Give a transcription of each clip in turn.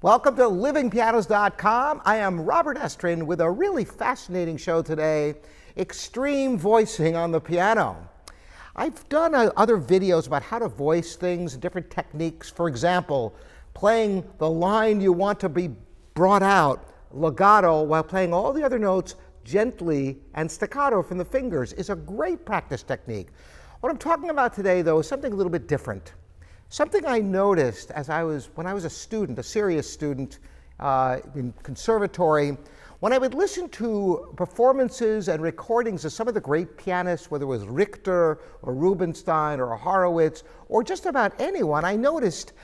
Welcome to livingpianos.com. I am Robert Estrin with a really fascinating show today, extreme voicing on the piano. I've done other videos about how to voice things, different techniques. For example, playing the line you want to be brought out, legato, while playing all the other notes gently and staccato from the fingers is a great practice technique. What I'm talking about today, though, is something a little bit different. Something I noticed when I was a student, a serious student in conservatory, when I would listen to performances and recordings of some of the great pianists, whether it was Richter or Rubinstein or Horowitz or just about anyone, I noticed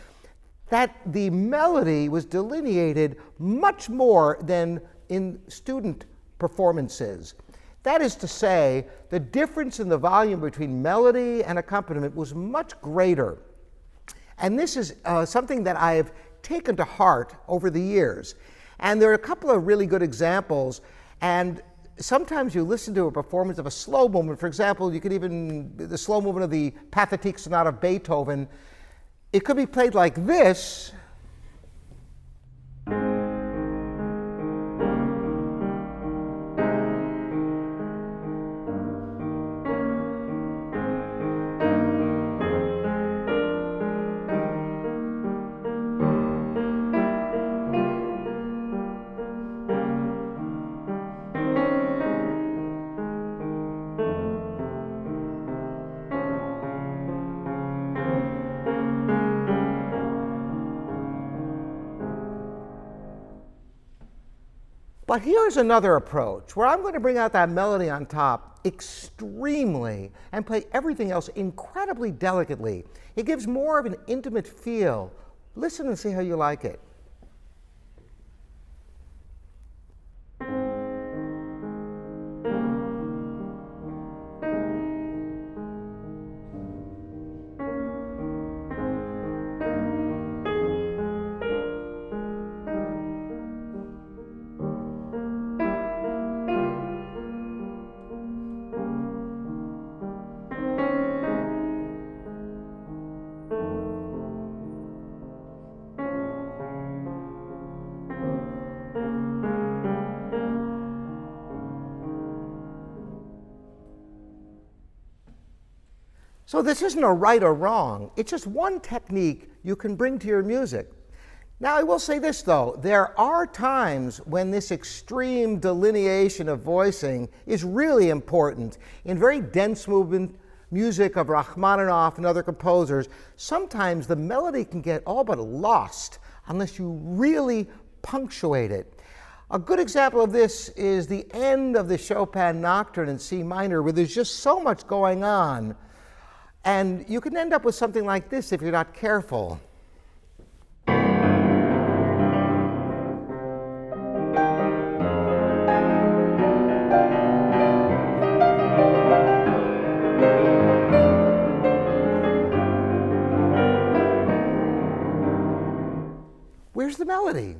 that the melody was delineated much more than in student performances. That is to say, the difference in the volume between melody and accompaniment was much greater. And this is something that I've taken to heart over the years. And there are a couple of really good examples. And sometimes you listen to a performance of a slow movement. For example, the slow movement of the Pathetique Sonata of Beethoven. It could be played like this. But here's another approach where I'm going to bring out that melody on top extremely and play everything else incredibly delicately. It gives more of an intimate feel. Listen and see how you like it. So this isn't a right or wrong. It's just one technique you can bring to your music. Now, I will say this, though. There are times when this extreme delineation of voicing is really important. In very dense movement music of Rachmaninoff and other composers, sometimes the melody can get all but lost unless you really punctuate it. A good example of this is the end of the Chopin Nocturne in C minor, where there's just so much going on. And you can end up with something like this if you're not careful. Where's the melody?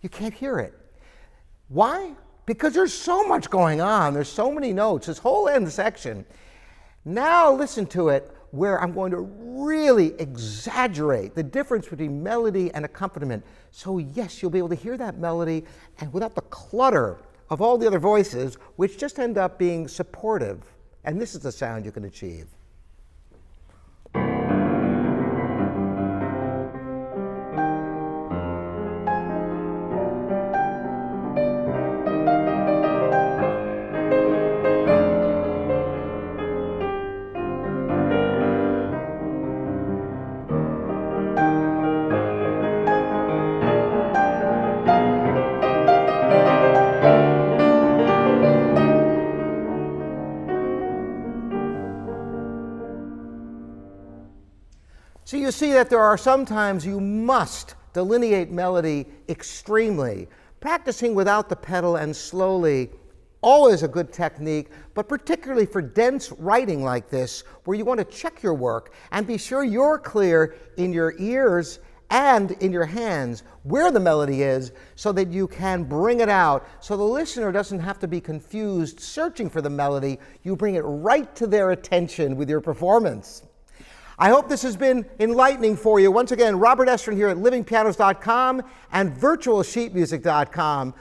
You can't hear it. Why? Because there's so much going on. There's so many notes, this whole end section. Now listen to it where I'm going to really exaggerate the difference between melody and accompaniment. So yes, you'll be able to hear that melody and without the clutter of all the other voices, which just end up being supportive. And this is the sound you can achieve. So you see that there are some times you must delineate melody extremely. Practicing without the pedal and slowly, always a good technique, but particularly for dense writing like this, where you want to check your work and be sure you're clear in your ears and in your hands where the melody is so that you can bring it out so the listener doesn't have to be confused searching for the melody. You bring it right to their attention with your performance. I hope this has been enlightening for you. Once again, Robert Estrin here at livingpianos.com and virtualsheetmusic.com.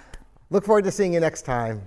Look forward to seeing you next time.